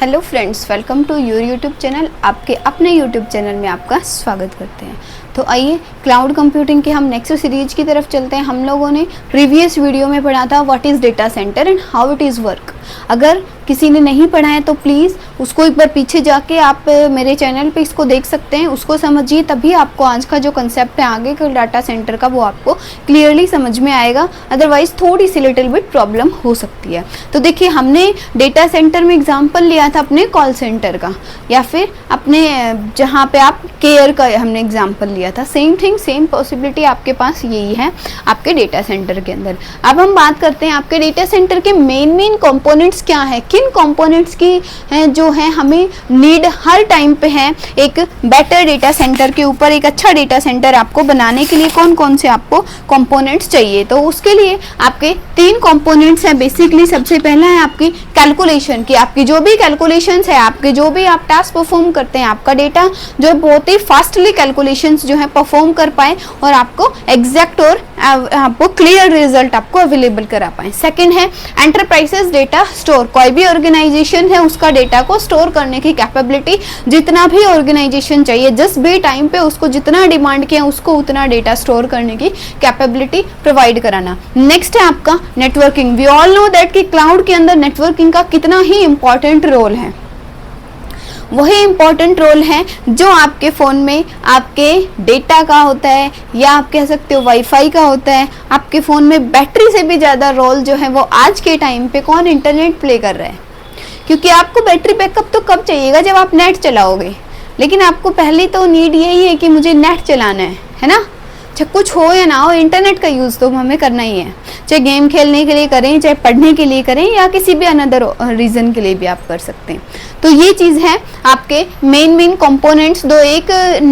Hello friends, welcome to your YouTube channel. आपके अपने YouTube channel में आपका स्वागत करते हैं। तो आइए क्लाउड कंप्यूटिंग के हम नेक्स्ट सीरीज की तरफ चलते हैं। हम लोगों ने प्रीवियस वीडियो में पढ़ा था what is data centre and how it is work. अगर किसी ने नहीं पढ़ा है तो प्लीज़ उसको एक बार पीछे जाके आप मेरे चैनल पे इसको देख सकते हैं, उसको समझिए, तभी आपको आज का जो कंसेप्ट है आगे का डाटा सेंटर का वो आपको क्लियरली समझ में आएगा। अदरवाइज थोड़ी सी लिटिल बिट प्रॉब्लम हो सकती है। तो देखिए, हमने डेटा सेंटर में एग्जांपल लिया था अपने कॉल सेंटर का, या फिर अपने जहाँ पे आप केयर का हमने एग्जांपल लिया था। सेम थिंग, सेम पॉसिबिलिटी आपके पास यही है आपके डेटा सेंटर के अंदर। अब हम बात करते हैं आपके डेटा सेंटर के मेन कंपोनेंट्स क्या है, किन कंपोनेंट्स की जो है हमें नीड हर टाइम पे है। एक बेटर डेटा सेंटर के ऊपर एक अच्छा डेटा सेंटर आपको बनाने के लिए कौन कौन से आपको कंपोनेंट्स चाहिए। तो उसके लिए आपके 3 कंपोनेंट्स हैं बेसिकली। सबसे पहला है आपकी कैलकुलेशन, की आपकी जो भी कैलकुलेशंस है, आपके जो भी आप टास्क परफॉर्म करते हैं, आपका डेटा जो बहुत ही फास्टली कैलकुलेशंस जो है परफॉर्म कर पाए और आपको एग्जैक्ट और आपको क्लियर रिजल्ट आपको अवेलेबल करा पाए। सेकंड है एंटरप्राइजेस डेटा स्टोर, कोई भी ऑर्गेनाइजेशन है उसका डेटा को स्टोर करने की कैपेबिलिटी, जितना भी ऑर्गेनाइजेशन चाहिए जिस भी टाइम पे उसको जितना डिमांड किया उसको उतना डेटा स्टोर करने की कैपेबिलिटी प्रोवाइड कराना। नेक्स्ट है आपका networking. We all know that कि क्लाउड के अंदर नेटवर्किंग का कितना ही इंपॉर्टेंट रोल है। वही इंपॉर्टेंट रोल है जो आपके फ़ोन में आपके डेटा का होता है, या आप कह सकते हो वाईफाई का होता है। आपके फ़ोन में बैटरी से भी ज़्यादा रोल जो है वो आज के टाइम पे कौन इंटरनेट प्ले कर रहा है, क्योंकि आपको बैटरी बैकअप तो कब चाहिएगा, जब आप नेट चलाओगे। लेकिन आपको पहले तो नीड यही है कि मुझे नेट चलाना है ना। चाहे कुछ हो या ना हो, इंटरनेट का यूज़ तो हमें करना ही है, चाहे गेम खेलने के लिए करें, चाहे पढ़ने के लिए करें, या किसी भी अनदर रीज़न के लिए भी आप कर सकते हैं। तो ये चीज़ है आपके मेन कंपोनेंट्स, दो एक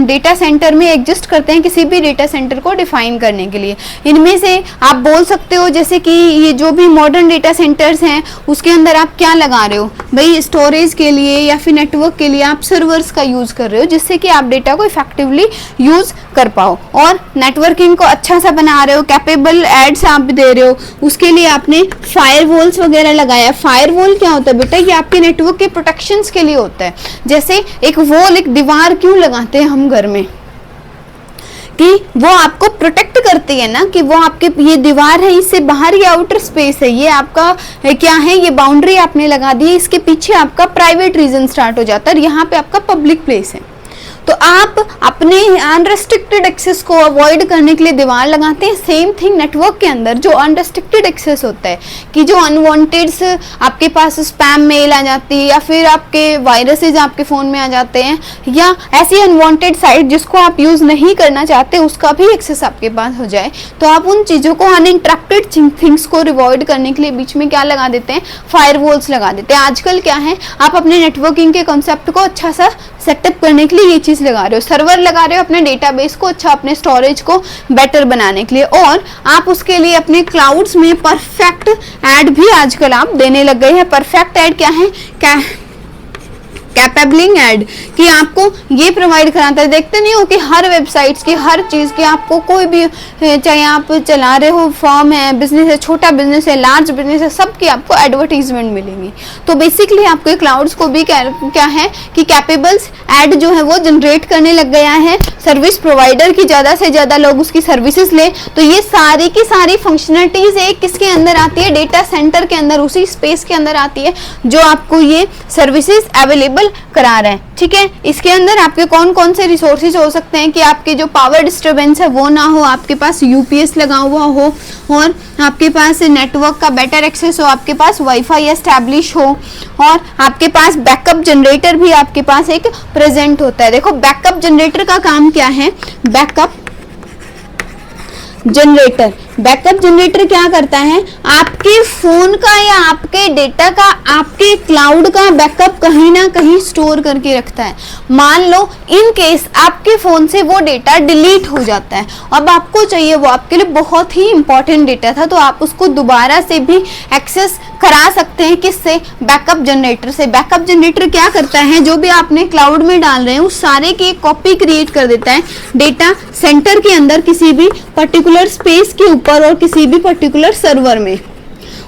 डेटा सेंटर में एग्जिस्ट करते हैं किसी भी डेटा सेंटर को डिफाइन करने के लिए। इनमें से आप बोल सकते हो जैसे कि ये जो भी मॉडर्न डेटा सेंटर्स हैं उसके अंदर आप क्या लगा रहे हो भाई, स्टोरेज के लिए या फिर नेटवर्क के लिए आप सर्वर्स का यूज़ कर रहे हो, जिससे कि आप डेटा को इफेक्टिवली यूज़ कर पाओ और नेटवर्किंग को अच्छा सा बना रहे हो, कैपेबल एड्स आप दे रहे हो। उसके लिए आपने फायरवॉल्स वगैरह लगाया। फायरवॉल क्या होता है बेटा, ये आपके नेटवर्क के प्रोटेक्शन के लिए होता है। जैसे एक वॉल, एक दीवार क्यों लगाते हैं हम घर में, कि वो आपको प्रोटेक्ट करती है ना, कि वो आपके ये दीवार है, इससे बाहर ये आउटर स्पेस है, ये आपका क्या है, ये बाउंड्री आपने लगा दी है, इसके पीछे आपका प्राइवेट रीजन स्टार्ट हो जाता है और यहाँ पे आपका पब्लिक प्लेस है। तो आप अपने अनरेस्ट्रिक्टेड एक्सेस को अवॉइड करने के लिए दीवार लगाते हैं। सेम थिंग नेटवर्क के अंदर जो अनरेस्ट्रिक्टेड एक्सेस होता है, कि जो अनवांटेड आपके पास स्पैम मेल आ जाती है, या फिर आपके वायरसेस आपके फ़ोन में आ जाते हैं, या ऐसी अनवांटेड साइट जिसको आप यूज़ नहीं करना चाहते उसका भी एक्सेस आपके पास हो जाए, तो आप उन चीज़ों को, अनइंटरप्टेड थिंग्स को अवॉइड करने के लिए बीच में क्या लगा देते हैं, फायरवॉल्स लगा देते हैं। आजकल क्या है, आप अपने नेटवर्किंग के कॉन्सेप्ट को अच्छा सा सेटअप करने के लिए ये चीज़ लगा रहे हो, सर्वर लगा रहे हो अपने डेटाबेस को अच्छा, अपने स्टोरेज को बेटर बनाने के लिए, और आप उसके लिए अपने क्लाउड्स में परफेक्ट ऐड भी आजकल आप देने लग गए हैं। परफेक्ट ऐड क्या है, कैपेबलिंग ऐड, कि आपको ये प्रोवाइड कराता है। देखते नहीं हो कि हर वेबसाइट्स की, हर चीज़ की आपको कोई भी, चाहे आप चला रहे हो, फॉर्म है, बिजनेस है, छोटा बिजनेस है, लार्ज बिजनेस है, सबकी आपको एडवर्टीजमेंट मिलेंगी। तो बेसिकली आपके क्लाउड्स को भी क्या है कि कैपेबल्स ऐड जो है वो जनरेट करने लग गया है। सर्विस प्रोवाइडर की ज़्यादा से ज़्यादा लोग उसकी सर्विसेज लें, तो ये सारी की सारी फंक्शनलिटीज़ एक किसके अंदर आती है, डेटा सेंटर के अंदर, उसी स्पेस के अंदर आती है जो आपको ये सर्विसेज अवेलेबल करा रहे हैं। ठीक है, इसके अंदर आपके कौन कौन से रिसोर्सेज हो सकते हैं, कि आपके जो पावर डिस्टर्बेंस है वो ना हो, आपके पास यूपीएस लगा हुआ हो, और आपके पास नेटवर्क का बेटर एक्सेस हो, आपके पास वाईफाई एस्टैब्लिश हो, और आपके पास बैकअप जनरेटर भी आपके पास एक प्रेजेंट होता है। देखो, बैकअप जनरेटर का काम क्या है, बैकअप जनरेटर क्या करता है, आपके फोन का या आपके डेटा का, आपके क्लाउड का बैकअप कहीं ना कहीं स्टोर करके रखता है। मान लो इन केस आपके फोन से वो डेटा डिलीट हो जाता है, अब आपको चाहिए, वो आपके लिए बहुत ही इंपॉर्टेंट डेटा था, तो आप उसको दोबारा से भी एक्सेस करा सकते हैं। किससे, बैकअप जनरेटर से। बैकअप जनरेटर क्या करता है, जो भी आपने क्लाउड में डाल रहे हैं उस सारे की एक कॉपी क्रिएट कर देता है डेटा सेंटर के अंदर, किसी भी पर्टिकुलर स्पेस के ऊपर और किसी भी पर्टिकुलर सर्वर में।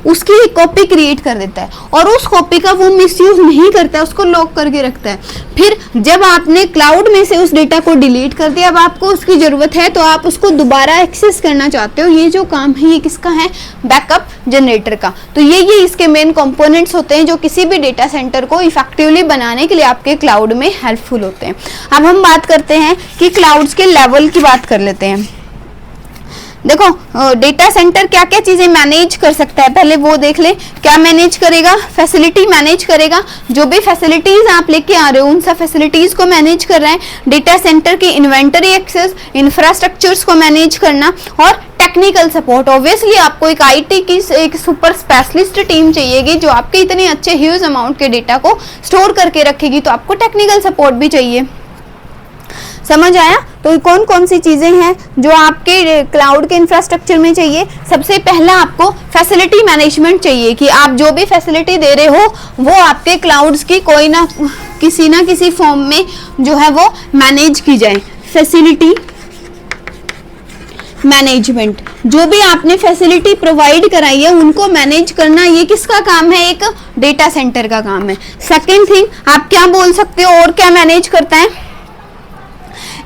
उसकी एक कॉपी क्रिएट कर देता है और उस कॉपी का वो मिसयूज नहीं करता है, उसको लॉक करके रखता है। फिर जब आपने क्लाउड में से उस डेटा को डिलीट कर दिया, अब आपको उसकी जरूरत है तो आप उसको दोबारा एक्सेस करना चाहते हो, ये जो काम है ये किसका है? बैकअप जनरेटर का। तो ये इसके मेन कंपोनेंट्स होते हैं जो किसी भी डेटा सेंटर को इफेक्टिवली बनाने के लिए आपके क्लाउड में हेल्पफुल होते हैं। अब हम बात करते हैं कि क्लाउड्स के लेवल की बात कर लेते हैं। देखो डेटा सेंटर क्या क्या चीजें मैनेज कर सकता है, पहले वो देख ले। क्या मैनेज करेगा? फैसिलिटी मैनेज करेगा। जो भी फैसिलिटीज आप लेके आ रहे हो उन सब फैसिलिटीज को मैनेज कर रहा है। डेटा सेंटर की इन्वेंटरी एक्सेस, इंफ्रास्ट्रक्चर्स को मैनेज करना और टेक्निकल सपोर्ट। ऑब्वियसली आपको एक आईटी की एक सुपर स्पेशलिस्ट टीम चाहिएगी जो आपके इतने अच्छे ह्यूज अमाउंट के डेटा को स्टोर करके रखेगी, तो आपको टेक्निकल सपोर्ट भी चाहिए। समझ आया? तो कौन कौन सी चीजें हैं जो आपके क्लाउड के इंफ्रास्ट्रक्चर में चाहिए? सबसे पहला आपको फैसिलिटी मैनेजमेंट चाहिए कि आप जो भी फैसिलिटी दे रहे हो वो आपके क्लाउड्स की कोई ना किसी फॉर्म में जो है वो मैनेज की जाए। फैसिलिटी मैनेजमेंट, जो भी आपने फैसिलिटी प्रोवाइड कराई है उनको मैनेज करना, ये किसका काम है? एक डेटा सेंटर का काम है। सेकेंड थिंग आप क्या बोल सकते हो और क्या मैनेज करता है?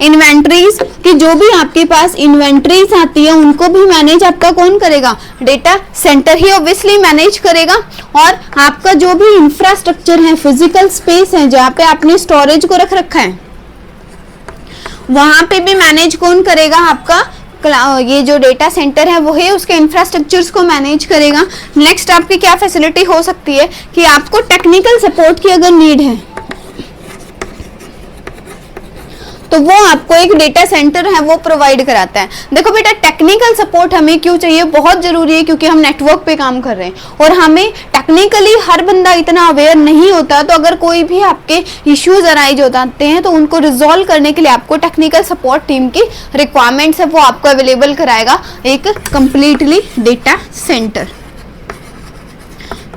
इन्वेंट्रीज, कि जो भी आपके पास इन्वेंट्रीज आती है उनको भी मैनेज आपका कौन करेगा? डेटा सेंटर ही ऑब्वियसली मैनेज करेगा। और आपका जो भी इंफ्रास्ट्रक्चर है, फिजिकल स्पेस है जहाँ पे आपने स्टोरेज को रख रखा है, वहां पे भी मैनेज कौन करेगा? आपका ये जो डेटा सेंटर है वो है उसके इंफ्रास्ट्रक्चर्स को मैनेज करेगा। नेक्स्ट आपकी क्या फैसिलिटी हो सकती है कि आपको टेक्निकल सपोर्ट की अगर नीड है तो वो आपको एक डेटा सेंटर है वो प्रोवाइड कराता है। देखो बेटा, टेक्निकल सपोर्ट हमें क्यों चाहिए? बहुत जरूरी है, क्योंकि हम नेटवर्क पे काम कर रहे हैं और हमें टेक्निकली हर बंदा इतना अवेयर नहीं होता। तो अगर कोई भी आपके इश्यूज अराइज हो जाते हैं तो उनको रिजॉल्व करने के लिए आपको टेक्निकल सपोर्ट टीम की रिक्वायरमेंट्स है वो आपको अवेलेबल कराएगा एक कंप्लीटली डेटा सेंटर।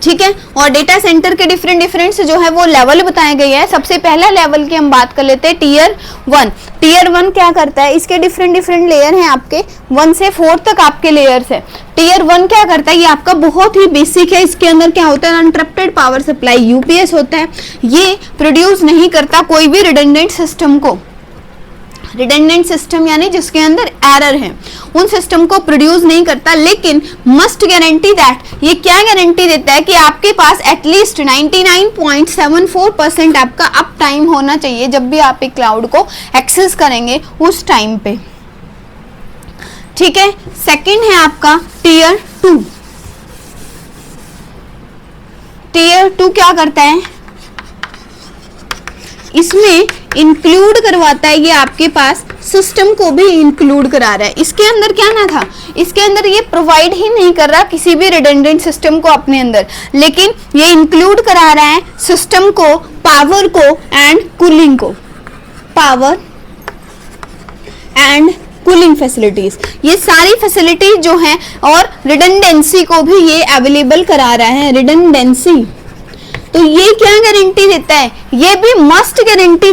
ठीक है, और डेटा सेंटर के डिफरेंट जो है वो लेवल बताए गए हैं। सबसे पहला लेवल की हम बात कर लेते हैं टियर 1। टियर 1 क्या करता है? इसके डिफरेंट लेयर हैं आपके, 1 से 4 तक आपके लेयर्स है। टियर 1 क्या करता है? ये आपका बहुत ही बेसिक है। इसके अंदर क्या होता है? अनइंटरप्टेड पावर सप्लाई, यूपीएस होता है। ये प्रोड्यूस नहीं करता कोई भी रिडंडेंट सिस्टम को। रिडंडेंट सिस्टम यानी जिसके अंदर एरर है, उन सिस्टम को प्रोड्यूस नहीं करता, लेकिन मस्ट गारंटी दैट, ये क्या गारंटी देता है कि आपके पास एटलीस्ट 99.74% आपका अप टाइम होना चाहिए जब भी आप एक क्लाउड को एक्सेस करेंगे उस टाइम पे। ठीक है, सेकंड है आपका टियर 2। टियर 2 क्या करता है? इसमें इंक्लूड करवाता है, ये आपके पास सिस्टम को भी इंक्लूड करा रहा है। इसके अंदर क्या ना था? इसके अंदर ये प्रोवाइड ही नहीं कर रहा किसी भी रिडंडेंट सिस्टम को अपने अंदर, लेकिन ये इंक्लूड करा रहा है सिस्टम को, पावर को एंड कूलिंग को, पावर एंड कूलिंग फैसिलिटीज, ये सारी फैसिलिटीज जो हैं, और रिडंडेंसी को भी ये अवेलेबल करा रहा है। रिडंडेंसी तो ये क्या गारंटी देता है? ये भी मस्ट गारंटी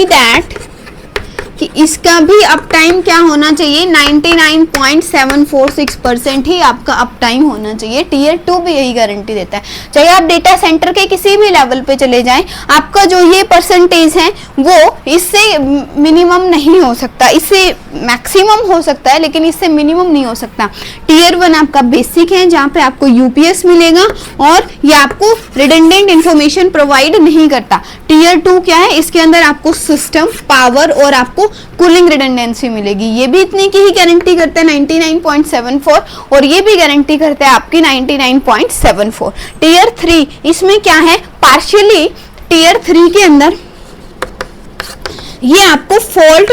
दैट कि इसका भी अप टाइम क्या होना चाहिए? 99.746% ही आपका अप टाइम होना चाहिए। टियर 2 भी यही गारंटी देता है। चाहे आप डेटा सेंटर के किसी भी लेवल पे चले जाएं, आपका जो ये परसेंटेज है वो इससे मिनिमम नहीं हो सकता, इससे मैक्सिमम हो सकता है लेकिन इससे मिनिमम नहीं हो सकता। टियर 1 आपका बेसिक है जहाँ पे आपको यूपीएस मिलेगा और ये आपको रिडंडेंट इंफॉर्मेशन प्रोवाइड नहीं करता। टियर 2 क्या है? इसके अंदर आपको सिस्टम, पावर और आपको कूलिंग रिडंडेंसी मिलेगी। ये भी इतनी की ही गारंटी करता है 99.74, और ये भी गारंटी करता है आपकी 99.74। टियर 3 इसमें क्या है? पार्शियली टियर 3 के अंदर ये आपको फॉल्ट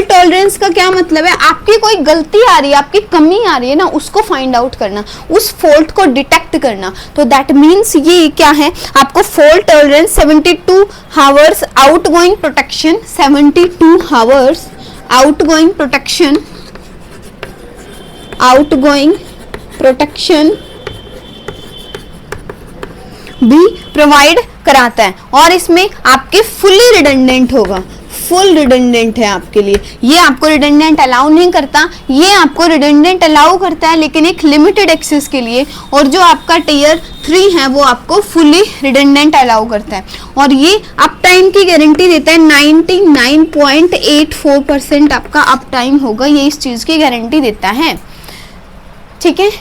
टॉलरेंस का क्या मतलब है? आपकी कोई गलती आ रही है, आपकी कमी आ रही है ना, उसको फाइंड आउट करना, उस फॉल्ट को डिटेक्ट करना। तो दैट मीन्स ये क्या है? आपको fault tolerance 72 hours outgoing protection, 72 hours outgoing protection भी प्रोवाइड कराता है। और इसमें आपके फुली रिडंडेंट होगा, फुल रिडंडेंट है आपके लिए। ये आपको रिडंडेंट अलाउ नहीं करता, ये आपको रिडंडेंट अलाउ करता है लेकिन एक लिमिटेड एक्सेस के लिए, और जो आपका टियर 3 है वो आपको फुली रिडंडेंट अलाउ करता है। और ये अप टाइम की गारंटी देता है, 99.84% आपका अप टाइम होगा, ये इस चीज की गारंटी देता है। ठीक है,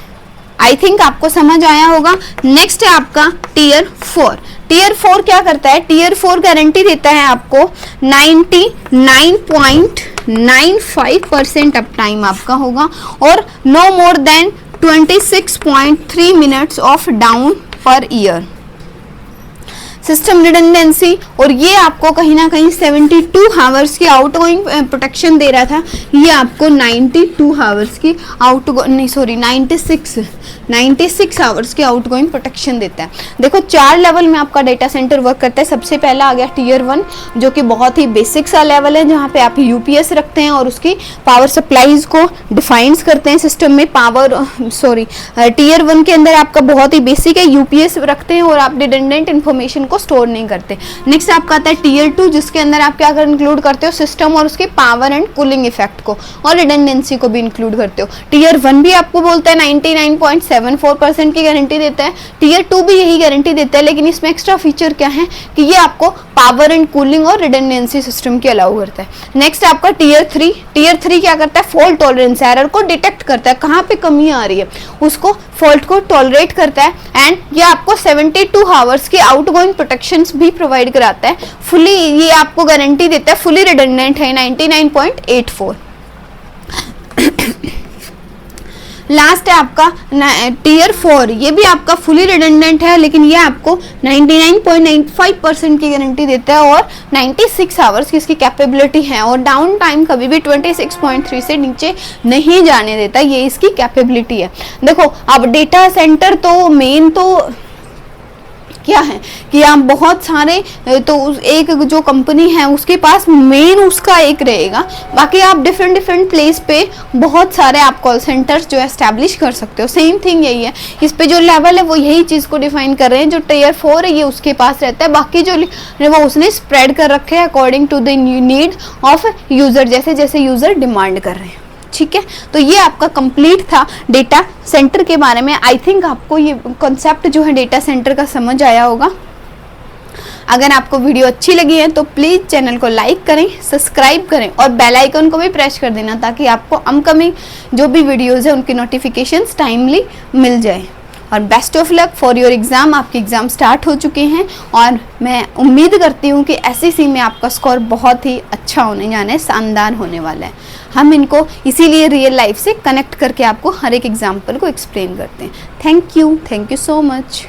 आई थिंक आपको समझ आया होगा। नेक्स्ट है आपका टियर 4। टियर 4 क्या करता है? टियर 4 गारंटी देता है आपको 99.95% अप टाइम आपका होगा, और no more than 26.3 minutes of down पर ईयर सिस्टम रिडंडेंसी। और ये आपको कहीं ना कहीं 72 आवर्स की आउटगोइंग प्रोटेक्शन दे रहा था, ये आपको 92 आवर्स की 96 आवर्स की आउटगोइंग प्रोटेक्शन देता है। देखो 4 लेवल में आपका डेटा सेंटर वर्क करता है। सबसे पहला आ गया टियर 1, जो कि बहुत ही बेसिक सा लेवल है, जहाँ पे आप यूपीएस रखते हैं और उसकी पावर सप्लाईज को डिफाइंस करते हैं सिस्टम में। टियर 1 के अंदर आपका बहुत ही बेसिक है, यूपीएस रखते हैं और आप रिडंडेंट इंफॉर्मेशन को स्टोर नहीं करते। नेक्स्ट आपका आता है टियर 2, जिसके अंदर आप क्या इंक्लूड करते हो? सिस्टम और उसके पावर एंड कूलिंग इफेक्ट को और रिडंडेंसी को भी इंक्लूड करते हो। टियर 1 भी आपको बोलता है 99.74% की गारंटी देता है। टियर 2 भी यही गारंटी देता है, लेकिन इसमें एक्स्ट्रा फीचर क्या है कि ये आपको पावर एंड कूलिंग और रिडंडेंसी सिस्टम की अलाउ करता है। नेक्स्ट आपका टियर 3। टियर 3 क्या करता है? फॉल्ट टॉलरेंस, एरर को डिटेक्ट करता है, कहाँ पे कमी आ रही है उसको, फॉल्ट को टॉलरेट करता है, एंड ये आपको 72 आवर्स की आउटगोइंग प्रोटेक्शंस भी प्रोवाइड कराता है। फुली ये आपको गारंटी देता है, फुली रिडंडेंट है 99.84। लास्ट है आपका टियर 4, ये भी आपका फुली रिडंडेंट है, लेकिन ये आपको 99.95% की गारंटी देता है और 96 आवर्स की इसकी कैपेबिलिटी है, और डाउन टाइम कभी भी 26.3 से नीचे नहीं जाने देता, ये इसकी कैपेबिलिटी है। देखो अब डेटा सेंटर तो मेन तो क्या है कि आप बहुत सारे, तो एक जो कंपनी है उसके पास मेन उसका एक रहेगा, बाकी आप डिफरेंट प्लेस पे बहुत सारे आप कॉल सेंटर्स जो एस्टैब्लिश कर सकते हो। सेम थिंग यही है, इस पे जो लेवल है वो यही चीज़ को डिफाइन कर रहे हैं। जो टियर 4 है ये उसके पास रहता है, बाकी जो वो उसने स्प्रेड कर रखे हैं according to the need of user, जैसे जैसे यूजर डिमांड कर रहे हैं। ठीक है, तो ये आपका कंप्लीट था डेटा सेंटर के बारे में। आई थिंक आपको ये कॉन्सेप्ट जो है डेटा सेंटर का समझ आया होगा। अगर आपको वीडियो अच्छी लगी है तो प्लीज़ चैनल को लाइक करें, सब्सक्राइब करें और बेल आइकन को भी प्रेस कर देना, ताकि आपको अपकमिंग जो भी वीडियोज़ है उनकी नोटिफिकेशंस टाइमली मिल जाए। और best of luck for your exam. आपके एग्ज़ाम स्टार्ट हो चुके हैं और मैं उम्मीद करती हूँ कि एसईसी में आपका स्कोर बहुत ही अच्छा होने जाना है, शानदार होने वाला है। हम इनको इसीलिए रियल लाइफ से कनेक्ट करके आपको हर एक एग्जाम्पल को एक्सप्लेन करते हैं। Thank you so much.